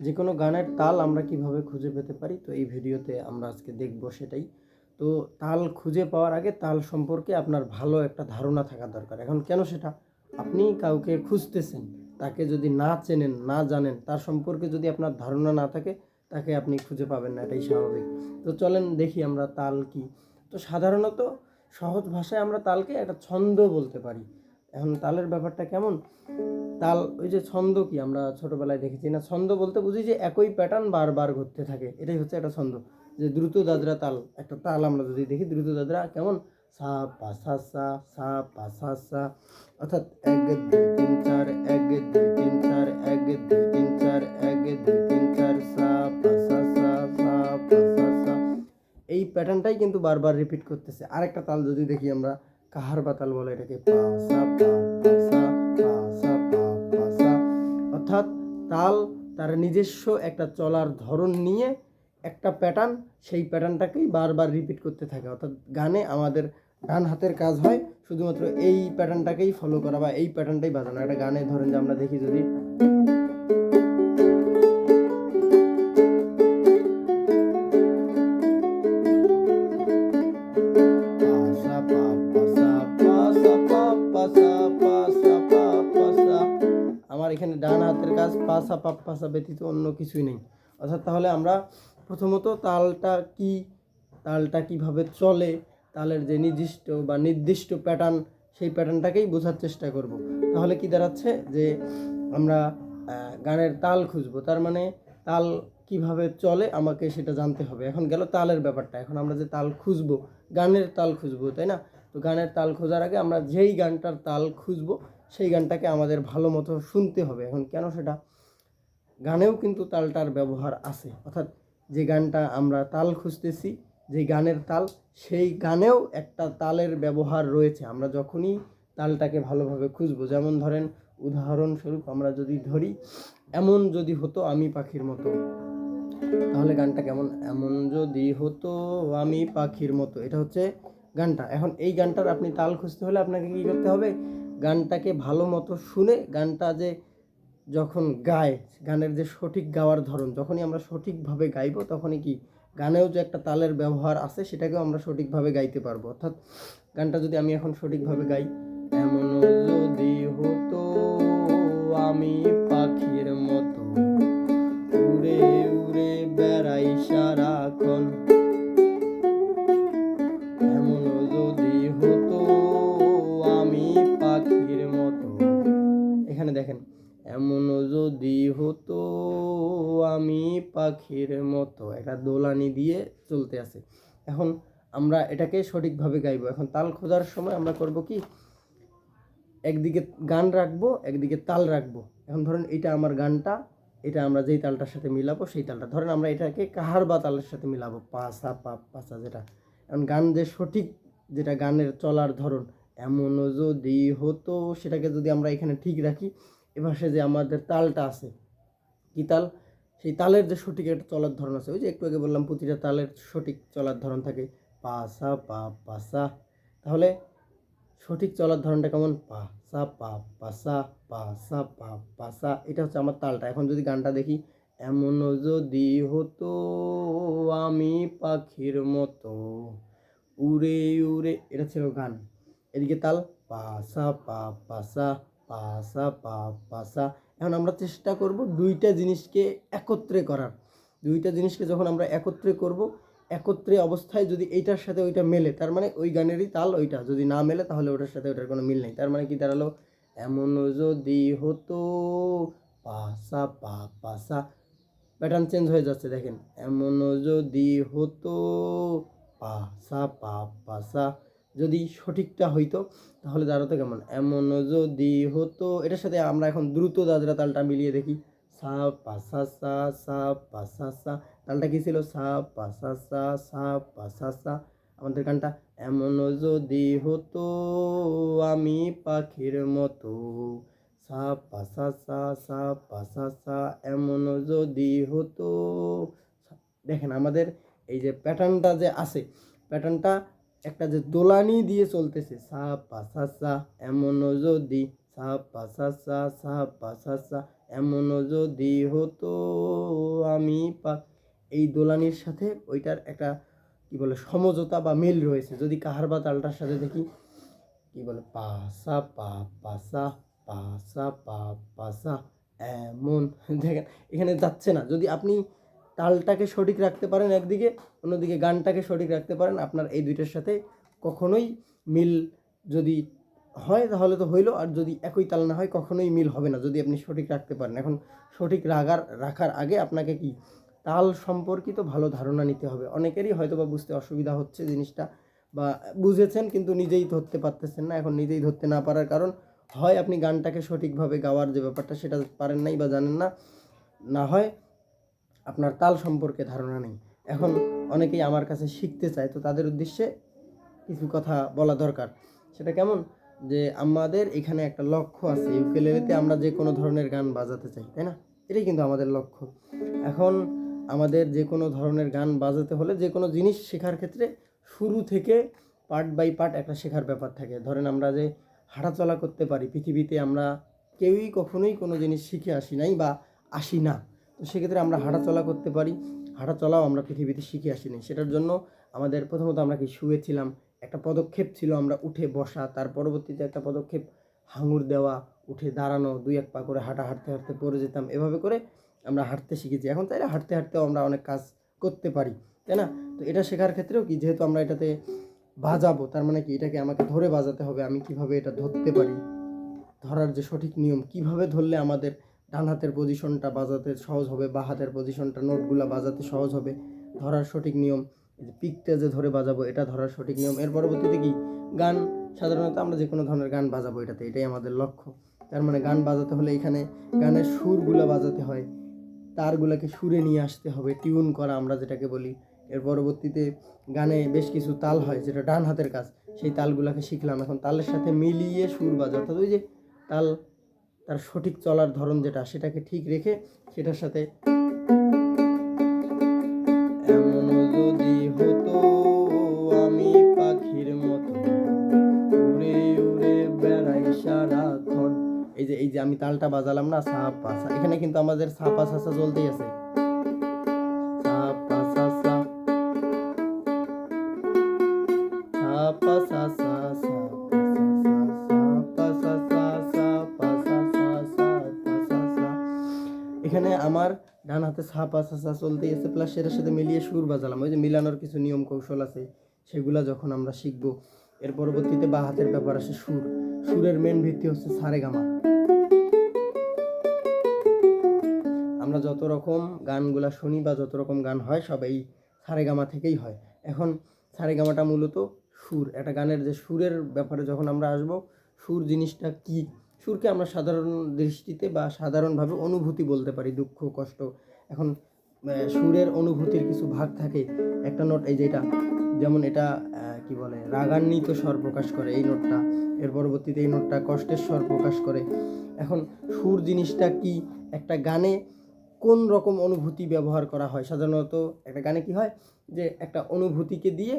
যে কোনো গানের তাল আমরা কিভাবে খুঁজে পেতে পারি, তো এই ভিডিওতে আমরা আজকে দেখব সেটাই। তো তাল খুঁজে পাওয়ার আগে তাল সম্পর্কে আপনার ভালো একটা ধারণা থাকা দরকার। এখন কেন সেটা? আপনি কাউকে খুঁজতেছেন, তাকে যদি না চেনেন, না জানেন, তার সম্পর্কে যদি আপনার ধারণা না থাকে, তাকে আপনি খুঁজে পাবেন না, এটাই স্বাভাবিক। তো চলেন দেখি আমরা তাল কি। তো সাধারণত সহজ ভাষায় আমরা তালকে একটা ছন্দ বলতে পারি। এখন তালের ব্যাপারটা কেমন? তাল ওই যে ছন্দ কি আমরা ছোটবেলায় দেখেছি না, ছন্দ বলতে বুঝি যে একই প্যাটার্ন বারবার ঘুরতে থাকে, এটাই হচ্ছে একটা ছন্দ। যে দ্রুত দাদরা তাল, একটা তাল আমরা যদি দেখি দ্রুত দাদরা কেমন, সা পা সা সা, সা পা সা সা, অর্থাৎ 1 2 3 4, 1 2 3 4, 1 2 3 4, 1 2 3 4, সা পা সা সা, সা পা সা সা, এই প্যাটার্নটাই কিন্তু বারবার রিপিট করতেছে। আরেকটা তাল যদি দেখি আমরা, কাহার বা তাল বলে এটাকে, পা সা পা পা সা, পা সা পা পা সা, অর্থাৎ তাল তার নিজস্ব একটা চলার ধরন নিয়ে একটা প্যাটার্ন, সেই প্যাটার্নটাকেই বারবার রিপিট করতে থাকে। অর্থাৎ গানে আমাদের ডান হাতের কাজ হয় শুধুমাত্র এই প্যাটার্নটাকেই ফলো করা বা এই প্যাটার্নটাই বাজানো। একটা গানে ধরেন যে আমরা দেখি যদি, আমার এখানে ডান হাতের কাজ পাসা পাপ পাসা ব্যতীত অন্য কিছুই নেই। অর্থাৎ তাহলে আমরা প্রথমত তালটা কি, তালটা কিভাবে চলে, তালের যে নির্দিষ্ট প্যাটার্ন, সেই প্যাটার্নটাকেই বোঝার চেষ্টা করব। তাহলে কি দাঁড়াচ্ছে যে আমরা গানের তাল খুঁজবো, তার মানে তাল কিভাবে চলে আমাকে সেটা জানতে হবে। এখন গেল তালের ব্যাপারটা, এখন আমরা যে তাল খুঁজবো, গানের তাল খুঁজবো, তাই না? তো গানের তাল খোঁজার আগে আমরা যেই গানটার তাল খুঁজবো সেই গানটাকে আমাদের ভালো মতো শুনতে হবে। এখন কেন সেটা? গানেও কিন্তু তালটার ব্যবহার আছে, অর্থাৎ যে গানটা আমরা তাল খুঁজতেছি, যে গানের তাল, সেই গানেও একটা তালের ব্যবহার রয়েছে। আমরা যখনই তালটাকে ভালোভাবে খুঁজবো, যেমন ধরেন উদাহরণস্বরূপ আমরা যদি ধরি, এমন যদি হতো আমি পাখির মতো, তাহলে গানটা কেমন? এমন যদি হতো আমি পাখির মতো, এটা হচ্ছে গানটা। এখন এই গানটার আপনি তাল খুঁজতে হলে আপনাকে কি করতে হবে? গানটাকে ভালো মতো শুনে, গানটা যে যখন গায়, গানের যে সঠিক গাওয়ার ধরন, যখনই আমরা সঠিকভাবে গাইবো তখনই কি গানেও যে একটা তালের ব্যবহার আছে সেটাকেও আমরা সঠিকভাবে গাইতে পারবো। অর্থাৎ গানটা যদি আমি এখন সঠিকভাবে গাই, এমন যদি হতো আমি পাখির মতো, উড়ে উড়ে বেড়াই সারাক্ষণ, এমন যদি হতো আমি পাখির মতো, এখানে দেখেন, এমন যদি হতো আমি পাখির মতো, একটা দোলানি দিয়ে চলতে আছে। এখন আমরা এটাকে সঠিকভাবে গাইবো। এখন তাল খোঁজার সময় আমরা করব কি, একদিকে গান রাখবো, একদিকে তাল রাখবো। এখন ধরেন এটা আমার গানটা, এটা আমরা যেই তালটার সাথে মিলাবো সেই তালটা, ধরেন আমরা এটাকে কাহার বা তালের সাথে মিলাবো, পাসা পাপ পাসা, যেটা এখন গান যে সঠিক, যেটা গানের চলার ধরন, এমন যদি হতো, সেটাকে যদি আমরা এখানে ঠিক রাখি, এবার সে যে আমাদের তালটা আছে, কি তাল, সেই তালের যে সঠিক একটা চলার ধরন আছে, ওই যে একটু আগে বললাম প্রতিটা তালের সঠিক চলার ধরন থাকে, পাসা পাপ পাসা, তাহলে সঠিক চলার ধরনটা কেমন? পা সা পা পা সা, পা সা পা পা সা, এটা হচ্ছে আমার তালটা। এখন যদি গানটা দেখি, এমন যদি হতো আমি পাখির মতো, উড়ে উড়ে, এটা ছিল গান। এদিকে তাল, পা সা পা পা সা, পা সা পা পা সা। এখন আমরা চেষ্টা করব দুইটা জিনিসকে একত্রে করার। দুইটা জিনিসকে যখন আমরা একত্রে করব, একত্রে অবস্থায় যদি এইটার সাথে ওইটা মেলে, তার মানে ওই গানেরই তাল ওইটা, যদি না মেলে তাহলে ওটার সাথে ওটার কোনো মিল নেই। তার মানে কি দাঁড়ালো? এমন যদি হতো, পাসা পা পাসা, প্যাটার্ন চেঞ্জ হয়ে যাচ্ছে দেখেন, এমন যদি হতো, পাসা পা পাসা, যদি সঠিকটা হইতো তাহলে দাঁড়াতো কেমন? এমন যদি হতো, এটার সাথে আমরা এখন দ্রুত দাদরা তালটা মিলিয়ে দেখি, সা পাসা সা, সা পাসা সা, তালটা কি ছিল? সা পাসা সা, সা পাসা সা। আমাদের গানটা, এমন যদি হতো আমি পাখির মতো, সা পাসা সা, সা পাসা সা, এমন যদি হতো। দেখেন আমাদের এই যে প্যাটার্নটা যে আছে, প্যাটার্নটা একটা যে দোলানি দিয়ে চলতেছে, সা পাসা সা, এমন যদি, সা পাসা সা, সা পাসা সা, এমনও যদি হতো আমি এই দোলানির সাথে ওইটার একটা কি বলে সমঝোতা বা মিল রয়েছে। যদি কাহার বা তালটার সাথে দেখি কি বলে পাসা পা পাসা পাসা পা পাসা এমন, দেখেন এখানে যাচ্ছে না। যদি আপনি তালটাকে সঠিক রাখতে পারেন একদিকে, অন্যদিকে গানটাকে সঠিক রাখতে পারেন, আপনার এই দুইটার সাথে কখনোই মিল যদি হয় তাহলে তো হইলো, আর যদি একই তাল না হয় কখনোই মিল হবে না যদি আপনি সঠিক রাখতে পারেন। এখন সঠিক রাখার আগে আপনাকে কি তাল সম্পর্কিত ভালো ধারণা নিতে হবে। অনেকেরই হয়তো বা বুঝতে অসুবিধা হচ্ছে জিনিসটা, বা বুঝেছেন কিন্তু নিজেই ধরতে পারতেছেন না। এখন নিজেই ধরতে না পারার কারণ হয় আপনি গানটাকে সঠিকভাবে গাওয়ার যে ব্যাপারটা সেটা পারেন নাই বা জানেন না, না হয় আপনার তাল সম্পর্কে ধারণা নেই। এখন অনেকেই আমার কাছে শিখতে চায়, তো তাদের উদ্দেশ্যে কিছু কথা বলা দরকার। সেটা কেমন, যে আমাদের এখানে একটা লক্ষ্য আছে, ইউকেলেলেতে আমরা যে কোনো ধরনের গান বাজাতে চাই, তাই না? এটাই কিন্তু আমাদের লক্ষ্য। এখন আমাদের যে কোনো ধরনের গান বাজাতে হলে, যে কোনো জিনিস শেখার ক্ষেত্রে শুরু থেকে পার্ট বাই পার্ট একটা শেখার ব্যাপার থাকে। ধরেন আমরা যে হাঁটাচলা করতে পারি, পৃথিবীতে আমরা কেউই কখনোই কোনো জিনিস শিখে আসি নাই বা আসি না। তো সেক্ষেত্রে আমরা হাঁটাচলা করতে পারি, হাঁটাচলাও আমরা পৃথিবীতে শিখে আসি নাই। সেটার জন্য আমাদের প্রথমত আমরা কি শুয়েছিলাম, একটা পদক্ষেপ ছিল আমরা উঠে বসা, তার পরবর্তীতে একটা পদক্ষেপ হাঙুর দেওয়া, উঠে দাঁড়ানো, দুই এক পা করে হাঁটতে হাঁটতে পড়ে যেতাম, এভাবে করে আমরা হাঁটতে শিখেছি। এখন চাইলে হাঁটতে হাঁটতেও আমরা অনেক কাজ করতে পারি, তাই না? তো এটা শেখার ক্ষেত্রেও কি, যেহেতু আমরা এটাতে বাজাবো, তার মানে কি এটাকে আমাকে ধরে বাজাতে হবে। আমি কিভাবে এটা ধরতে পারি, ধরার যে সঠিক নিয়ম, কিভাবে ধরলে আমাদের ডান হাতের পজিশনটা বাজাতে সহজ হবে, বা হাতের পজিশনটা নোটগুলা বাজাতে সহজ হবে, ধরার সঠিক নিয়ম। এই যে পিকটা যে ধরে বাজাবো এটা ধরার সঠিক নিয়ম। এর পরবর্তীতে কি গান, সাধারণত আমরা যে কোনো ধরনের গান বাজাবো এটাতে, এটাই আমাদের লক্ষ্য। তার মানে গান বাজাতে হলে এখানে গানের সুরগুলো বাজাতে হয়, তারগুলোকে সুরে নিয়ে আসতে হবে, টিউন করা আমরা যেটাকে বলি। এর পরবর্তীতে গানে বেশ কিছু তাল হয় যেটা ডান হাতের কাজ, সেই তালগুলোকে শিখলাম। এখন তালের সাথে মিলিয়ে সুর বাজা, অর্থাৎ ওই যে তাল, তার সঠিক চলার ধরন যেটা, সেটাকে ঠিক রেখে সেটার সাথে এমনও যদি হতো আমি পাখির মতো উড়ে উড়ে বেড়াই সারাক্ষণ। এই যে আমি তালটা বাজালাম না, সা পা সা, এখানে কিন্তু আমাদের সা পা সা সা চলতেই আছে। সা পা সা সা, সা পা সা সা, সা পা সা সা, সা পা সা সা, সা পা সা সা। এখানে আমার ডান হাতে সা পা সা সা চলতেই আছে, প্লাস সেটার সাথে মিলিয়ে সুর বাজালাম। ওই যে মিলানোর কিছু নিয়ম কৌশল আছে, সেগুলা যখন আমরা শিখবো, এর পরবর্তীতে বা হাতের ব্যাপার আসে সুর। সুরের মেন ভিত্তি হচ্ছে সারেগামা। আমরা যত রকম গানগুলা শুনি বা যত রকম গান হয় সব এই সারেগামা থেকেই হয়। এখন সারেগামাটা মূলত সুর, একটা গানের যে সুরের ব্যাপারে যখন আমরা আসব, সুর জিনিসটা কি, সুরকে আমরা সাধারণ দৃষ্টিতে বা সাধারণভাবে অনুভূতি বলতে পারি, দুঃখ কষ্ট। এখন সুরের অনুভূতির কিছু ভাগ থাকে। একটা নোট, এই যেটা, যেমন এটা কি বলে রাগান্বিত স্বর প্রকাশ করে এই নোটটা, এর পরবর্তীতে এই নোটটা কষ্টের স্বর প্রকাশ করে। এখন সুর জিনিসটা কি, একটা গানে কোন রকম অনুভূতি ব্যবহার করা হয়, সাধারণত একটা গানে কি হয় যে একটা অনুভূতিকে দিয়ে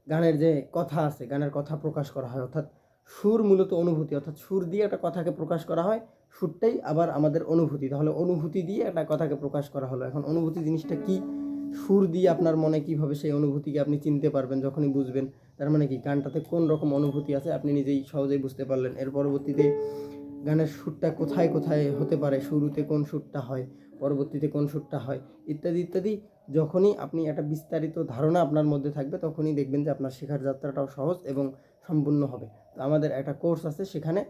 গানের যে কথা আছে, গানের কথা প্রকাশ করা হয়। অর্থাৎ সুর মূলত অনুভূতি, অর্থাৎ সুর দিয়ে একটা কথাকে প্রকাশ করা হয়, সুরটাই আবার আমাদের অনুভূতি। তাহলে অনুভূতি দিয়ে একটা কথাকে প্রকাশ করা হলো। এখন অনুভূতি জিনিসটা কি, সুর দিয়ে আপনার মনে কিভাবে সেই অনুভূতিকে আপনি চিনতে পারবেন যখনই বুঝবেন, তার মানে কি গানটাতে কোন রকম অনুভূতি আছে আপনি নিজেই সহজেই বুঝতে পারলেন। এর পরবর্তীতে গানের সুরটা কোথায় কোথায় হতে পারে, শুরুতে কোন সুরটা হয়, পরবর্তীতে কোন সুরটা হয়, ইত্যাদি ইত্যাদি। যখনই আপনি একটা বিস্তারিত ধারণা আপনার মধ্যে থাকবে, তখনই দেখবেন যে আপনার শেখার যাত্রাটাও সহজ এবং সম্পূর্ণ হবে। তো আমাদের একটা কোর্স আছে, সেখানে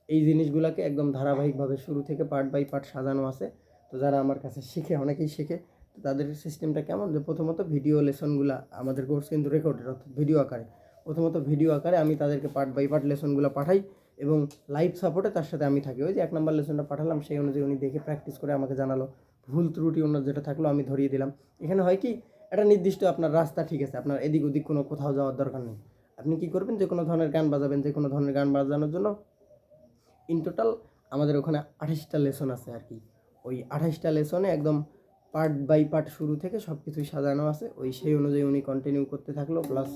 এই জিনিসগুলোকে একদম ধারাবাহিকভাবে শুরু থেকে পার্ট বাই পার্ট সাজানো আছে। তো যারা আমার কাছে শিখে, অনেকেই শিখে, তো তাদের সিস্টেমটা কেমন, যে প্রথমত ভিডিও লেসনগুলো, আমাদের কোর্স কিন্তু রেকর্ডেড, অর্থাৎ ভিডিও আকারে। প্রথমত ভিডিও আকারে আমি তাদেরকে পার্ট বাই পার্ট লেসনগুলো পাঠাই, এবং লাইভ সাপোর্টে তার সাথে আমি থাকি। ওই যে 1 নম্বর লেসনটা পাঠালাম, সেই অনুযায়ী উনি দেখে প্র্যাকটিস করে আমাকে জানালো, ভুল ত্রুটি অন্য যেটা থাকলো আমি ধরিয়ে দিলাম। এখানে হয় কি, একটা নির্দিষ্ট আপনার রাস্তা ঠিক আছে, আপনার এদিক ওদিক কোনো কোথাও যাওয়ার দরকার নেই। আপনি কি করবেন, যে কোনো ধরনের গান বাজাবেন, যে কোনো ধরনের গান বাজানোর জন্য ইন টোটাল আমাদের ওখানে 28টা লেসন আছে আর কি। ওই 28টা লেসনে একদম পার্ট বাই পার্ট শুরু থেকে সব কিছুই সাজানো আছে। ওই সেই অনুযায়ী উনি কন্টিনিউ করতে থাকলো, প্লাস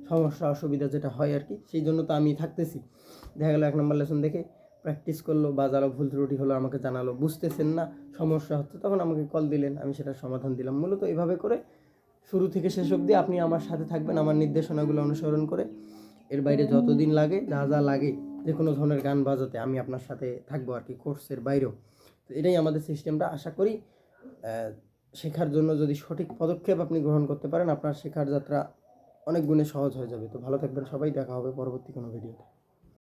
সমস্যা অসুবিধা যেটা হয় আর কি, সেই জন্য তো আমি থাকতেছি। দেখা গেলো 1 নম্বর লেসন দেখে প্র্যাকটিস করলো, বাজালো, ভুল ত্রুটি হলো, আমাকে জানালো, বুঝতেছেন না, সমস্যা হচ্ছে, তখন আমাকে কল দিলেন, আমি সেটার সমাধান দিলাম। মূলত এভাবে করে শুরু থেকে শেষ অবধি আপনি আমার সাথে থাকবেন, আমার নির্দেশনাগুলো অনুসরণ করে। এর বাইরে যতদিন লাগে, যা যা লাগে, যে কোনো ধরনের গান বাজাতে আমি আপনার সাথে থাকবো আর কি, কোর্সের বাইরেও। তো এটাই আমাদের সিস্টেমটা। আশা করি শেখার জন্য যদি সঠিক পদক্ষেপ আপনি গ্রহণ করতে পারেন, আপনার শেখার যাত্রা অনেক গুণে সহজ হয়ে যাবে। তো ভালো থাকবেন সবাই, দেখা হবে পরবর্তী কোনো ভিডিওতে।